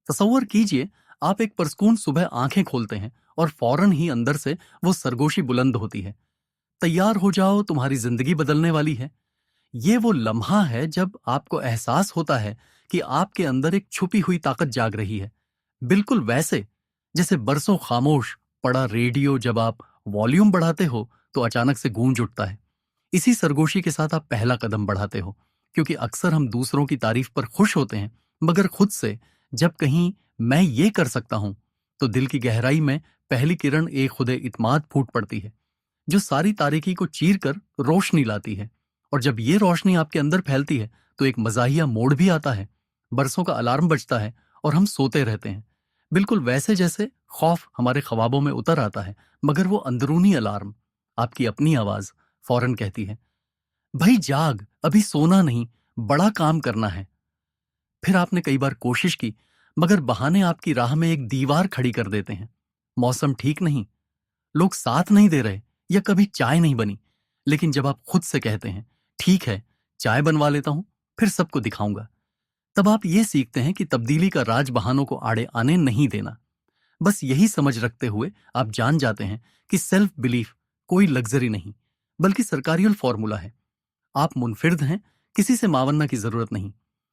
तसव्वुर कीजिए, आप एक परस्कून सुबह आंखें खोलते हैं और फौरन ही अंदर से वो सरगोशी बुलंद होती है। तैयार हो जाओ, तुम्हारी जिंदगी बदलने वाली है। ये वो लम्हा है जब आपको एहसास होता है कि आपके अंदर एक छुपी हुई ताकत जाग रही है। बिल्कुल वैसे जैसे बरसों खामोश पड़ा रेडियो जब आप वॉल्यूम बढ़ाते हो तो अचानक से गूंज उठता है। इसी सरगोशी के साथ आप पहला कदम बढ़ाते हो, क्योंकि अक्सर हम दूसरों की तारीफ पर खुश होते हैं, मगर खुद से जब कहीं मैं ये कर सकता हूं, तो दिल की गहराई में पहली किरण एक खुदे इत्माद फूट पड़ती है, जो सारी तारीकी को चीर कर रोशनी लाती है। और जब ये रोशनी आपके अंदर फैलती है तो एक मजाहिया मोड़ भी आता है। बरसों का अलार्म बजता है और हम सोते रहते हैं, बिल्कुल वैसे जैसे खौफ हमारे ख्वाबों में उतर आता है, मगर वो अंदरूनी अलार्म, आपकी अपनी आवाज फौरन कहती है, भाई जाग, अभी सोना नहीं, बड़ा काम करना है। फिर आपने कई बार कोशिश की, मगर बहाने आपकी राह में एक दीवार खड़ी कर देते हैं। मौसम ठीक नहीं, लोग साथ नहीं दे रहे, या कभी चाय नहीं बनी। लेकिन जब आप खुद से कहते हैं, ठीक है, चाय बनवा लेता हूं, फिर सबको दिखाऊंगा, तब आप ये सीखते हैं कि तब्दीली का राज बहानों को आड़े आने नहीं देना। बस यही समझ रखते हुए आप जान जाते हैं कि सेल्फ बिलीफ कोई लग्जरी नहीं, बल्कि सरकारियल फॉर्मूला है। आप मुनफिर्द हैं, किसी से मावन्ना की जरूरत नहीं।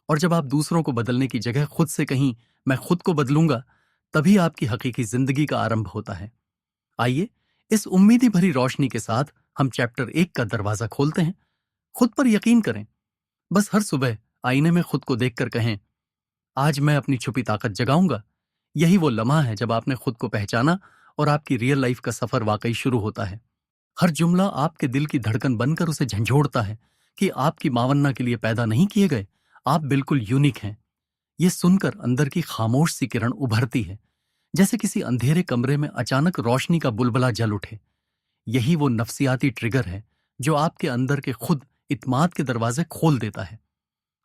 और जब आप दूसरों को बदलने की जगह खुद से कहीं मैं खुद को बदलूंगा, तभी आपकी हकीकी जिंदगी का आरंभ होता है। आइए, इस उम्मीदी भरी रोशनी के साथ हम चैप्टर 1 का दरवाजा खोलते हैं। खुद पर यकीन करें। बस हर सुबह आईने में खुद को देखकर कहें, आज मैं अपनी छुपी ताकत जगाऊंगा। यही वो लम्हा है जब आपने खुद को पहचाना और आपकी रियल लाइफ का सफर वाकई शुरू होता है। हर जुमला आपके दिल की धड़कन बनकर उसे झंझोड़ता है कि आपकी मावन्ना के लिए पैदा नहीं किए गए, आप बिल्कुल यूनिक हैं। ये सुनकर अंदर की खामोश सी किरण उभरती है, जैसे किसी अंधेरे कमरे में अचानक रोशनी का बुलबुला जल उठे। यही वो नफ्सियाती ट्रिगर है जो आपके अंदर के खुद इत्माद के दरवाजे खोल देता है।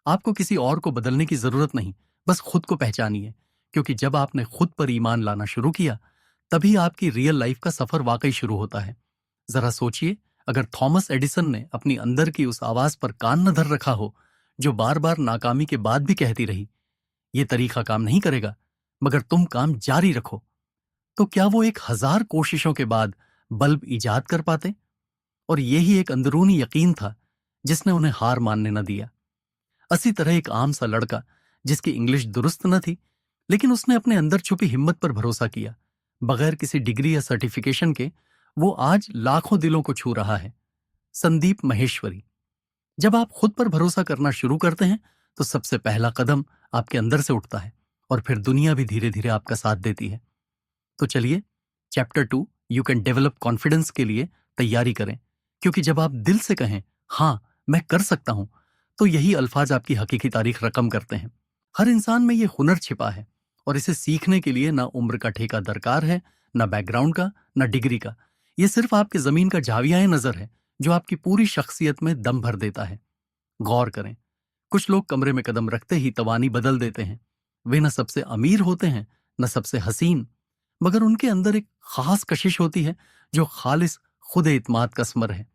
आपको किसी और को बदलने की जरूरत नहीं, बस खुद को पहचानिए, क्योंकि जब आपने खुद पर ईमान लाना शुरू किया, तभी आपकी रियल लाइफ का सफर वाकई शुरू होता है। जरा सोचिए, अगर थॉमस एडिसन ने अपनी अंदर की उस आवाज पर कान न धर रखा हो, जो बार बार नाकामी के बाद भी कहती रही, ये तरीका काम नहीं करेगा, मगर तुम काम जारी रखो, तो क्या वो 1000 कोशिशों के बाद बल्ब इजाद कर पाते? और यही एक अंदरूनी यकीन था जिसने उन्हें हार मानने न दिया। इसी तरह एक आम सा लड़का जिसकी इंग्लिश दुरुस्त न थी, लेकिन उसने अपने अंदर छुपी हिम्मत पर भरोसा किया, बगैर किसी डिग्री या सर्टिफिकेशन के, वो आज लाखों दिलों को छू रहा है। संदीप महेश्वरी। जब आप खुद पर भरोसा करना शुरू करते हैं, तो सबसे पहला कदम आपके अंदर से उठता है, और फिर दुनिया भी धीरे धीरे आपका साथ देती है। तो चलिए, chapter 2 you can develop confidence के लिए तैयारी करें, क्योंकि जब आप दिल से कहें, हाँ मैं कर सकता हूं, तो यही अल्फाज आपकी हकीकी तारीख रकम करते हैं। हर इंसान में ये हुनर छिपा है, और इसे सीखने के लिए ना उम्र का ठेका दरकार है, ना बैकग्राउंड का, ना डिग्री का। ये सिर्फ आपके जमीन का झावियाए नजर है, जो आपकी पूरी शख्सियत में दम भर देता है। गौर करें, कुछ लोग कमरे में कदम रखते ही तवानी बदल देते हैं। वे न सबसे अमीर होते हैं, न सबसे हसीन, मगर उनके अंदर एक खास कशिश होती है जो खालिस खुद इत्माद का स्मर है।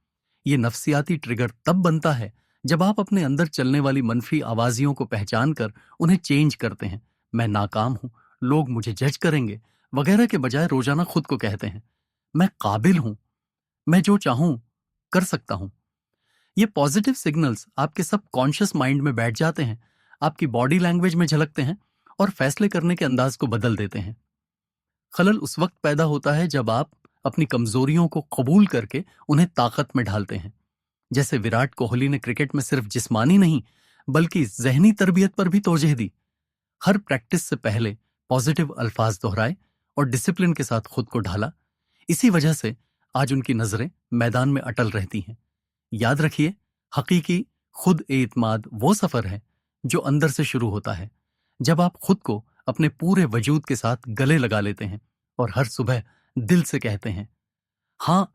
ये नफ्सियाती ट्रिगर तब बनता है जब आप अपने अंदर चलने वाली मनफी आवाजियों को पहचान कर उन्हें चेंज करते हैं। मैं नाकाम हूं, लोग मुझे जज करेंगे, वगैरह के बजाय रोजाना खुद को कहते हैं, मैं काबिल हूं, मैं जो चाहूं कर सकता हूं। ये पॉजिटिव सिग्नल्स आपके सब कॉन्शियस माइंड में बैठ जाते हैं, आपकी बॉडी लैंग्वेज में झलकते हैं, और फैसले करने के अंदाज को बदल देते हैं। खलल उस वक्त पैदा होता है जब आप अपनी कमजोरियों को कबूल करके उन्हें ताकत में ढालते हैं। जैसे विराट कोहली ने क्रिकेट में सिर्फ जिस्मानी नहीं, बल्कि जहनी तरबियत पर भी तोजह दी। हर प्रैक्टिस से पहले पॉजिटिव अल्फाज दोहराए और डिसिप्लिन के साथ खुद को ढाला। इसी वजह से आज उनकी नजरें मैदान में अटल रहती हैं। याद रखिए, हकीकी खुद एतमाद वो सफर है जो अंदर से शुरू होता है, जब आप खुद को अपने पूरे वजूद के साथ गले लगा लेते हैं और हर सुबह दिल से कहते हैं, हां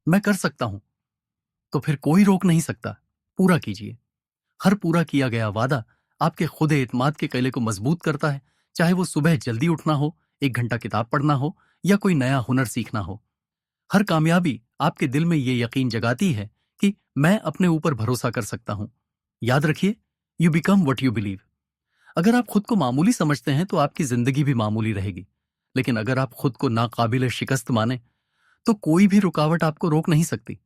मैं कर सकता हूं, तो फिर कोई रोक नहीं सकता। पूरा कीजिए। हर पूरा किया गया वादा आपके खुद एतमाद के किले को मजबूत करता है, चाहे वो सुबह जल्दी उठना हो, 1 घंटा किताब पढ़ना हो, या कोई नया हुनर सीखना हो। हर कामयाबी आपके दिल में ये यकीन जगाती है कि मैं अपने ऊपर भरोसा कर सकता हूं। याद रखिए, you become what you believe. अगर आप खुद को मामूली समझते हैं तो आपकी जिंदगी भी मामूली रहेगी, लेकिन अगर आप खुद को नाकाबिल शिकस्त माने तो कोई भी रुकावट आपको रोक नहीं सकती।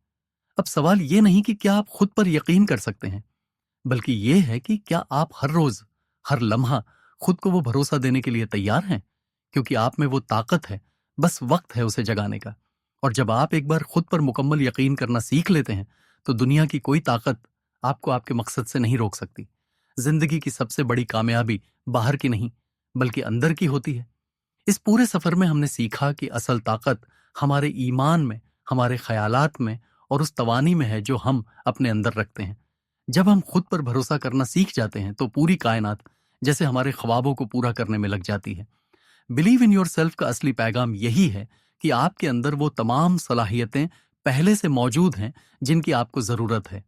अब सवाल ये नहीं कि क्या आप खुद पर यकीन कर सकते हैं, बल्कि ये है कि क्या आप हर रोज, हर लम्हा खुद को वो भरोसा देने के लिए तैयार हैं, क्योंकि आप में वो ताकत है, बस वक्त है उसे जगाने का। और जब आप एक बार खुद पर मुकम्मल यकीन करना सीख लेते हैं तो दुनिया की कोई ताकत आपको आपके मकसद से नहीं रोक सकती। जिंदगी की सबसे बड़ी कामयाबी बाहर की नहीं, बल्कि अंदर की होती है। इस पूरे सफर में हमने सीखा कि असल ताकत हमारे ईमान में, हमारे ख्यालात में और उस तवानी में है जो हम अपने अंदर रखते हैं। जब हम खुद पर भरोसा करना सीख जाते हैं तो पूरी कायनात जैसे हमारे ख्वाबों को पूरा करने में लग जाती है। बिलीव इन योर सेल्फ का असली पैगाम यही है कि आपके अंदर वो तमाम सलाहियतें पहले से मौजूद हैं जिनकी आपको जरूरत है।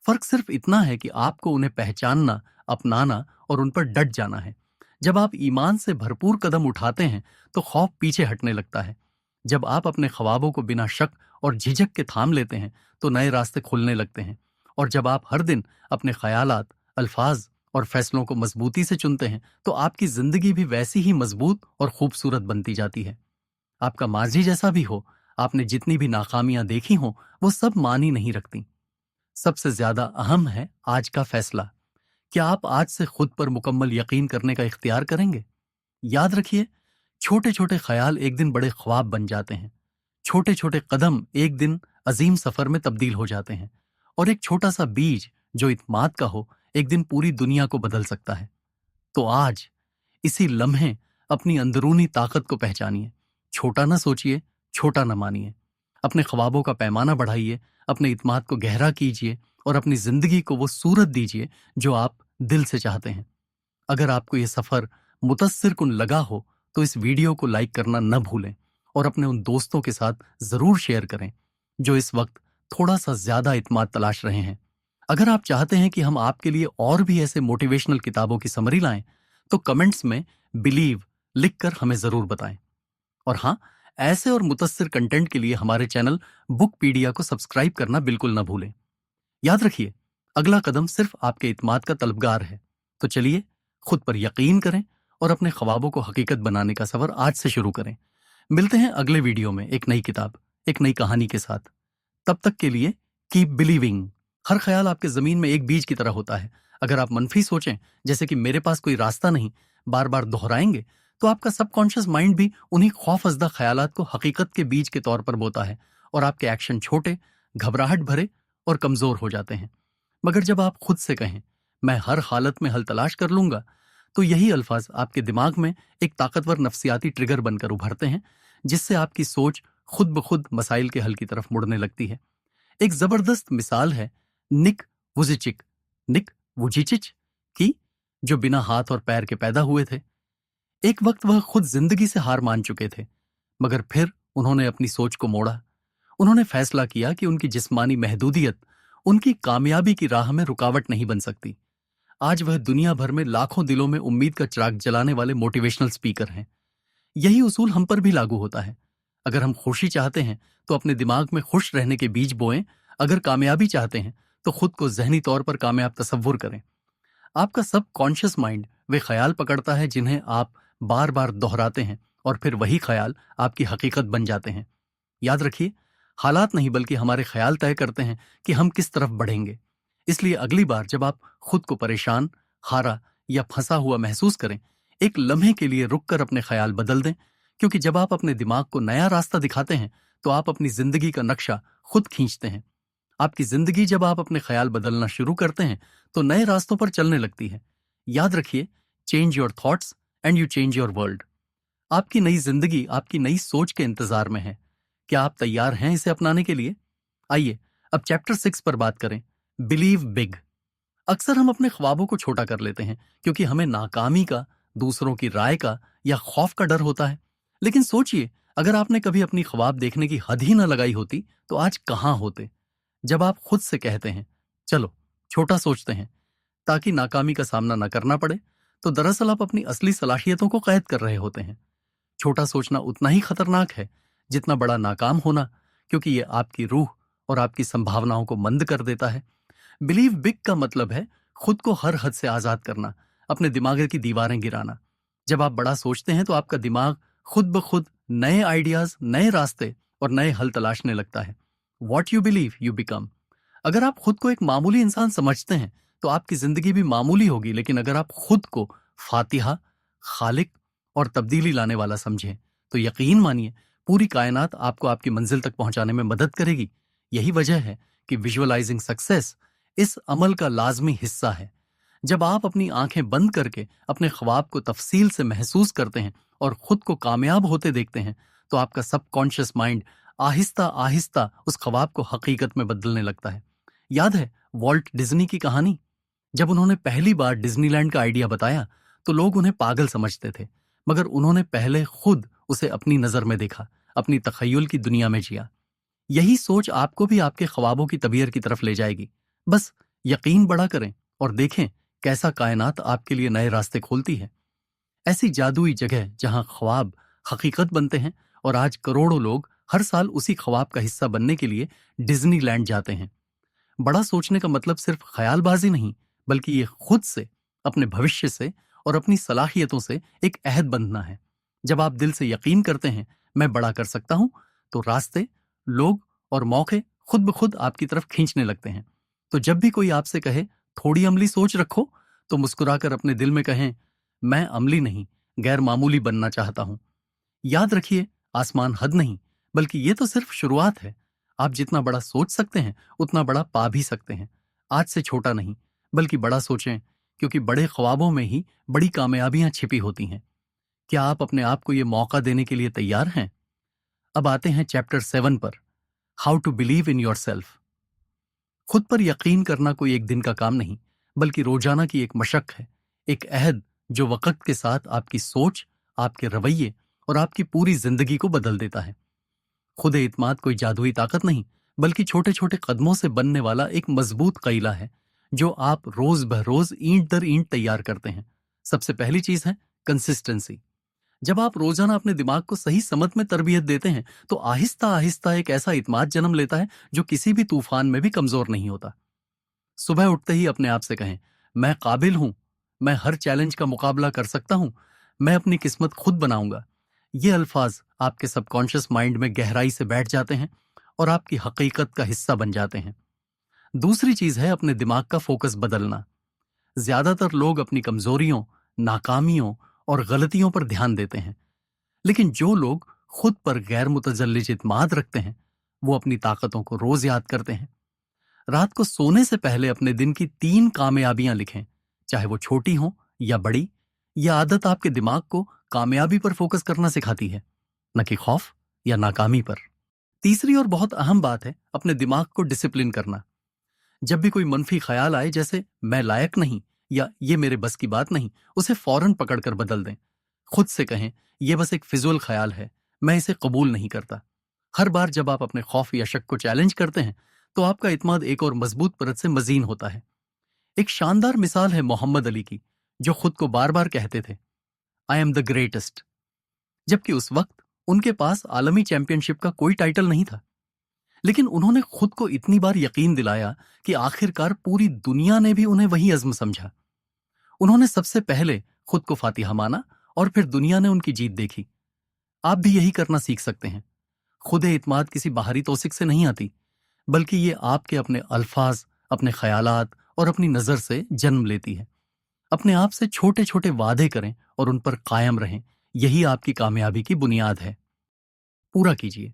फर्क सिर्फ इतना है कि आपको उन्हें पहचानना, अपनाना और उन पर डट जाना है। जब आप ईमान से भरपूर कदम उठाते हैं तो खौफ पीछे हटने लगता है। जब आप अपने ख्वाबों को बिना शक और झिझक के थाम लेते हैं तो नए रास्ते खुलने लगते हैं। और जब आप हर दिन अपने ख्यालात, अल्फाज और फैसलों को मजबूती से चुनते हैं तो आपकी जिंदगी भी वैसी ही मजबूत और खूबसूरत बनती जाती है। आपका माजी जैसा भी हो, आपने जितनी भी नाकामियां देखी हों, वो सब मानी नहीं रखती। सबसे ज्यादा अहम है आज का फैसला। क्या आप आज से खुद पर मुकम्मल यकीन करने का इख्तियार करेंगे? याद रखिए, छोटे छोटे ख्याल एक दिन बड़े ख्वाब बन जाते हैं। छोटे छोटे कदम एक दिन अजीम सफर में तब्दील हो जाते हैं। और एक छोटा सा बीज जो इत्माद का हो एक दिन पूरी दुनिया को बदल सकता है। तो आज इसी लम्हे अपनी अंदरूनी ताकत को पहचानिए। छोटा ना सोचिए, छोटा ना मानिए। अपने ख्वाबों का पैमाना बढ़ाइए, अपने इत्माद को गहरा कीजिए और अपनी जिंदगी को वो सूरत दीजिए जो आप दिल से चाहते हैं। अगर आपको ये सफर मुतस्सिर कुन लगा हो तो इस वीडियो को लाइक करना न भूलें और अपने उन दोस्तों के साथ जरूर शेयर करें जो इस वक्त थोड़ा सा ज्यादा इत्माद तलाश रहे हैं। अगर आप चाहते हैं कि हम आपके लिए और भी ऐसे मोटिवेशनल किताबों की समरी लाएं तो कमेंट्स में बिलीव लिखकर हमें जरूर बताएं। और हाँ, ऐसे और मुतस्सिर कंटेंट के लिए हमारे चैनल बुकपीडिया को सब्सक्राइब करना बिल्कुल न भूलें। याद रखिए, अगला कदम सिर्फ आपके इत्माद का तलबगार है। तो चलिए, खुद पर यकीन करें और अपने ख्वाबों को हकीकत बनाने का सफर आज से शुरू करें। मिलते हैं अगले वीडियो में एक नई किताब, एक नई कहानी के साथ। तब तक के लिए कीप बिलीविंग। हर ख्याल आपके जमीन में एक बीज की तरह होता है। अगर आप मनफी सोचें, जैसे कि मेरे पास कोई रास्ता नहीं, बार बार दोहराएंगे, तो आपका सबकॉन्शियस माइंड भी उन्हीं खौफजदा ख्यालात को हकीकत के बीज के तौर पर बोता है और आपके एक्शन छोटे, घबराहट भरे और कमजोर हो जाते हैं। मगर जब आप खुद से कहें, मैं हर हालत में हल तलाश कर लूंगा, तो यही अल्फाज आपके दिमाग में एक ताकतवर नफ्सियाती ट्रिगर बनकर उभरते हैं, जिससे आपकी सोच खुद ब खुद मसाइल के हल की तरफ मुड़ने लगती है। एक जबरदस्त मिसाल है निक वुजिचिक निक वुजिचिच की, जो बिना हाथ और पैर के पैदा हुए थे। एक वक्त वह खुद जिंदगी से हार मान चुके थे, मगर फिर उन्होंने अपनी सोच को मोड़ा। उन्होंने फैसला किया कि उनकी जिस्मानी महदूदियत उनकी कामयाबी की राह में रुकावट नहीं बन सकती। आज वह दुनिया भर में लाखों दिलों में उम्मीद का चिराग जलाने वाले मोटिवेशनल स्पीकर हैं। यही उसूल हम पर भी लागू होता है। अगर हम खुशी चाहते हैं तो अपने दिमाग में खुश रहने के बीज बोएं। अगर कामयाबी चाहते हैं तो खुद को जहनी तौर पर कामयाब तसव्वुर करें। आपका सब कॉन्शियस माइंड वे ख्याल पकड़ता है जिन्हें आप बार बार दोहराते हैं और फिर वही ख्याल आपकी हकीकत बन जाते हैं। याद रखिए, हालात नहीं बल्कि हमारे ख्याल तय करते हैं कि हम किस तरफ बढ़ेंगे। इसलिए अगली बार जब आप खुद को परेशान, हारा या फंसा हुआ महसूस करें, एक लम्हे के लिए रुककर अपने ख्याल बदल दें, क्योंकि जब आप अपने दिमाग को नया रास्ता दिखाते हैं तो आप अपनी जिंदगी का नक्शा खुद खींचते हैं। आपकी जिंदगी जब आप अपने ख्याल बदलना शुरू करते हैं तो नए रास्तों पर चलने लगती है। याद रखिए, change your thoughts and you change your world. आपकी नई जिंदगी आपकी नई सोच के इंतजार में है। क्या आप तैयार हैं इसे अपनाने के लिए? आइए अब चैप्टर 6 पर बात करें, बिलीव बिग। अक्सर हम अपने ख्वाबों को छोटा कर लेते हैं क्योंकि हमें नाकामी का, दूसरों की राय का या खौफ का डर होता है। लेकिन सोचिए, अगर आपने कभी अपनी ख्वाब देखने की हद ही न लगाई होती तो आज कहां होते। जब आप खुद से कहते हैं, चलो छोटा सोचते हैं ताकि नाकामी का सामना न करना पड़े, तो दरअसल आप अपनी असली सलाहियतों को कैद कर रहे होते हैं। छोटा सोचना उतना ही खतरनाक है जितना बड़ा नाकाम होना, क्योंकि यह आपकी रूह और आपकी संभावनाओं को मंद कर देता है। बिलीव बिग का मतलब है खुद को हर हद से आजाद करना, अपने दिमाग की दीवारें गिराना। जब आप बड़ा सोचते हैं तो आपका दिमाग खुद ब खुद नए आइडियाज, नए रास्ते और नए हल तलाशने लगता है। What you believe you become. अगर आप खुद को एक मामूली इंसान समझते हैं तो आपकी जिंदगी भी मामूली होगी, लेकिन अगर आप खुद को फातिहा, खालिक और तब्दीली लाने वाला समझें तो यकीन मानिए पूरी कायनात आपको आपकी मंजिल तक पहुंचाने में मदद करेगी। यही वजह है कि विजुअलाइजिंग सक्सेस इस अमल का लाजमी हिस्सा है। जब आप अपनी आंखें बंद करके अपने ख्वाब को तफसील से महसूस करते हैं और खुद को कामयाब होते देखते हैं तो आपका सबकॉन्शियस माइंड आहिस्ता आहिस्ता उस ख्वाब को हकीकत में बदलने लगता है। याद है वॉल्ट डिज्नी की कहानी? जब उन्होंने पहली बार डिज्नीलैंड का आइडिया बताया तो लोग उन्हें पागल समझते थे, मगर उन्होंने पहले खुद उसे अपनी नजर में देखा, अपनी तखय्युल की दुनिया में जिया। यही सोच आपको भी आपके ख्वाबों की तबीयत की तरफ ले जाएगी। बस यकीन बड़ा करें और देखें कैसा कायनात आपके लिए नए रास्ते खोलती है। ऐसी जादुई जगह जहां ख्वाब हकीकत बनते हैं और आज करोड़ों लोग हर साल उसी ख्वाब का हिस्सा बनने के लिए डिज्नीलैंड जाते हैं। बड़ा सोचने का मतलब सिर्फ ख्यालबाजी नहीं, बल्कि ये खुद से, अपने भविष्य से और अपनी सलाहियतों से एक अहद बंधना है। जब आप दिल से यकीन करते हैं मैं बड़ा कर सकता हूं, तो रास्ते, लोग और मौके खुद ब खुद आपकी तरफ खींचने लगते हैं। तो जब भी कोई आपसे कहे थोड़ी अमली सोच रखो, तो मुस्कुराकर अपने दिल में कहें मैं अमली नहीं, गैर मामूली बनना चाहता हूं। याद रखिए आसमान हद नहीं, बल्कि ये तो सिर्फ शुरुआत है। आप जितना बड़ा सोच सकते हैं उतना बड़ा पा भी सकते हैं। आज से छोटा नहीं, बल्कि बड़ा सोचें, क्योंकि बड़े ख्वाबों में ही बड़ी कामयाबियां छिपी होती हैं। क्या आप अपने आप को यह मौका देने के लिए तैयार हैं? अब आते हैं चैप्टर 7 पर, how to believe in yourself. खुद पर यकीन करना कोई एक दिन का काम नहीं, बल्कि रोजाना की एक मशक है, एक अहद जो वक्त के साथ आपकी सोच, आपके रवैये और आपकी पूरी जिंदगी को बदल देता है। खुद एतमाद कोई जादुई ताकत नहीं, बल्कि छोटे छोटे कदमों से बनने वाला एक मजबूत क़िला है जो आप रोज बरोज ईंट दर ईंट तैयार करते हैं। सबसे पहली चीज है कंसिस्टेंसी। जब आप रोजाना अपने दिमाग को सही समत में तरबियत देते हैं तो आहिस्ता आहिस्ता एक ऐसा इत्माद जन्म लेता है जो किसी भी तूफान में भी कमजोर नहीं होता। सुबह उठते ही अपने आप से कहें मैं काबिल हूं, मैं हर चैलेंज का मुकाबला कर सकता हूं, मैं अपनी किस्मत खुद बनाऊंगा। ये अल्फाज आपके सबकॉन्शियस माइंड में गहराई से बैठ जाते हैं और आपकी हकीकत का हिस्सा बन जाते हैं। दूसरी चीज है अपने दिमाग का फोकस बदलना। ज्यादातर लोग अपनी कमजोरियों, नाकामियों और गलतियों पर ध्यान देते हैं, लेकिन जो लोग खुद पर गैर मुतजल्लिज इत्माद रखते हैं वो अपनी ताकतों को रोज याद करते हैं। रात को सोने से पहले अपने दिन की 3 कामयाबियां लिखें, चाहे वो छोटी हो या बड़ी। यह आदत आपके दिमाग को कामयाबी पर फोकस करना सिखाती है, न कि खौफ या नाकामी पर। तीसरी और बहुत अहम बात है अपने दिमाग को डिसिप्लिन करना। जब भी कोई मनफी ख्याल आए, जैसे मैं लायक नहीं या ये मेरे बस की बात नहीं, उसे फौरन पकड़कर बदल दें। खुद से कहें यह बस एक फिजूल ख्याल है, मैं इसे कबूल नहीं करता। हर बार जब आप अपने खौफ या शक को चैलेंज करते हैं तो आपका इत्माद एक और मजबूत परत से मजीन होता है। एक शानदार मिसाल है मोहम्मद अली की, जो खुद को बार बार कहते थे आई एम द ग्रेटेस्ट, जबकि उस वक्त उनके पास आलमी चैंपियनशिप का कोई टाइटल नहीं था। लेकिन उन्होंने खुद को इतनी बार यकीन दिलाया कि आखिरकार पूरी दुनिया ने भी उन्हें वही अज़्म समझा। उन्होंने सबसे पहले खुद को फातिहा माना और फिर दुनिया ने उनकी जीत देखी। आप भी यही करना सीख सकते हैं। खुद इत्माद किसी बाहरी तौसीक से नहीं आती, बल्कि ये आपके अपने अल्फाज, अपने ख्यालात और अपनी नजर से जन्म लेती है। अपने आप से छोटे छोटे वादे करें और उन पर कायम रहें। यही आपकी कामयाबी की बुनियाद है। पूरा कीजिए।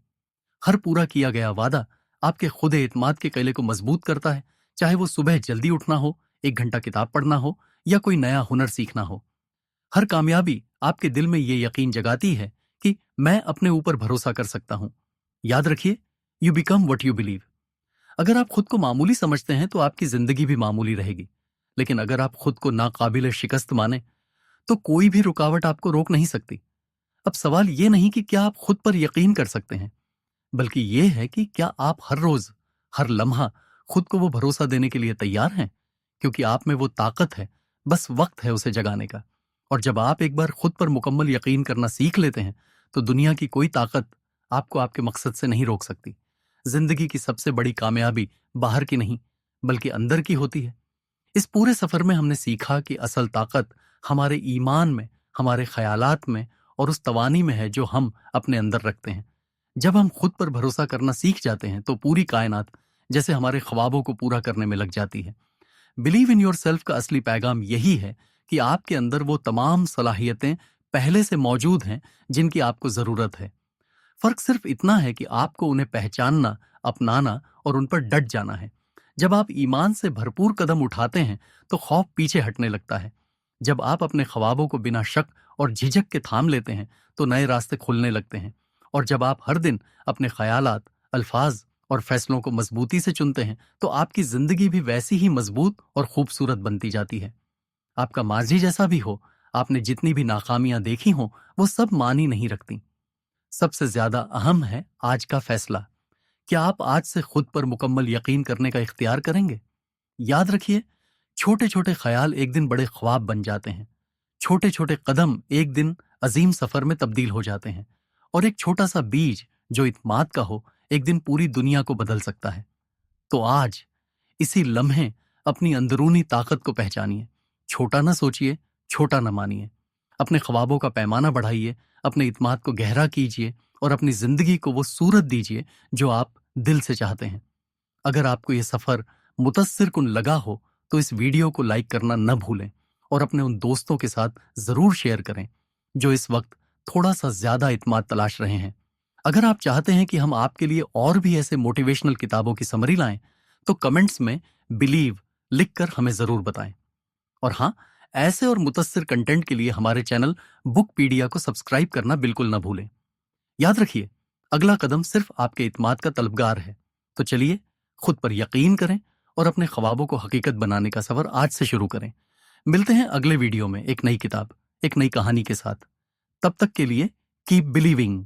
हर पूरा किया गया वादा आपके खुद एतमाद के किले को मजबूत करता है, चाहे वो सुबह जल्दी उठना हो, 1 घंटा किताब पढ़ना हो या कोई नया हुनर सीखना हो। हर कामयाबी आपके दिल में ये यकीन जगाती है कि मैं अपने ऊपर भरोसा कर सकता हूं। याद रखिए, you become what you believe. अगर आप खुद को मामूली समझते हैं तो आपकी जिंदगी भी मामूली रहेगी, लेकिन अगर आप खुद को नाकाबिल शिकस्त माने तो कोई भी रुकावट आपको रोक नहीं सकती। अब सवाल ये नहीं कि क्या आप खुद पर यकीन कर सकते हैं, बल्कि ये है कि क्या आप हर रोज, हर लम्हा खुद को वो भरोसा देने के लिए तैयार हैं, क्योंकि आप में वो ताकत है, बस वक्त है उसे जगाने का। और जब आप एक बार खुद पर मुकम्मल यकीन करना सीख लेते हैं तो दुनिया की कोई ताकत आपको आपके मकसद से नहीं रोक सकती। जिंदगी की सबसे बड़ी कामयाबी बाहर की नहीं, बल्कि अंदर की होती है। इस पूरे सफर में हमने सीखा कि असल ताकत हमारे ईमान में, हमारे ख्यालात में और उस तवानी में है जो हम अपने अंदर रखते हैं। जब हम खुद पर भरोसा करना सीख जाते हैं तो पूरी कायनात जैसे हमारे ख्वाबों को पूरा करने में लग जाती है। बिलीव इन योर सेल्फ का असली पैगाम यही है कि आपके अंदर वो तमाम सलाहियतें पहले से मौजूद हैं जिनकी आपको जरूरत है। फर्क सिर्फ इतना है कि आपको उन्हें पहचानना, अपनाना और उन पर डट जाना है। जब आप ईमान से भरपूर कदम उठाते हैं तो खौफ पीछे हटने लगता है। जब आप अपने ख्वाबों को बिना शक और झिझक के थाम लेते हैं तो नए रास्ते खुलने लगते हैं। और जब आप हर दिन अपने ख्यालात, अल्फाज और फैसलों को मजबूती से चुनते हैं तो आपकी जिंदगी भी वैसी ही मजबूत और खूबसूरत बनती जाती है। आपका माजी जैसा भी हो, आपने जितनी भी नाकामियां देखी हों, वो सब मानी नहीं रखती। सबसे ज्यादा अहम है आज का फैसला। क्या आप आज से खुद पर मुकम्मल यकीन करने का इख्तियार करेंगे? याद रखिए, छोटे छोटे ख्याल एक दिन बड़े ख्वाब बन जाते हैं। छोटे छोटे कदम एक दिन अजीम सफर में तब्दील हो जाते हैं। और एक छोटा सा बीज जो इत्माद का हो एक दिन पूरी दुनिया को बदल सकता है। तो आज इसी लम्हे अपनी अंदरूनी ताकत को पहचानिए। छोटा ना सोचिए, छोटा ना मानिए। अपने ख्वाबों का पैमाना बढ़ाइए, अपने इत्माद को गहरा कीजिए और अपनी जिंदगी को वो सूरत दीजिए जो आप दिल से चाहते हैं। अगर आपको ये सफर मुतस्सिर कुन लगा हो तो इस वीडियो को लाइक करना न भूलें और अपने उन दोस्तों के साथ जरूर शेयर करें जो इस वक्त थोड़ा सा ज्यादा इत्माद तलाश रहे हैं। अगर आप चाहते हैं कि हम आपके लिए और भी ऐसे मोटिवेशनल किताबों की समरी लाएं तो कमेंट्स में बिलीव लिखकर हमें जरूर बताएं। और हाँ, ऐसे और मुतस्सिर कंटेंट के लिए हमारे चैनल बुकपीडिया को सब्सक्राइब करना बिल्कुल न भूलें। याद रखिए, अगला कदम सिर्फ आपके इत्माद का तलबगार है। तो चलिए, खुद पर यकीन करें और अपने ख्वाबों को हकीकत बनाने का सफर आज से शुरू करें। मिलते हैं अगले वीडियो में एक नई किताब, एक नई कहानी के साथ। तब तक के लिए कीप बिलीविंग।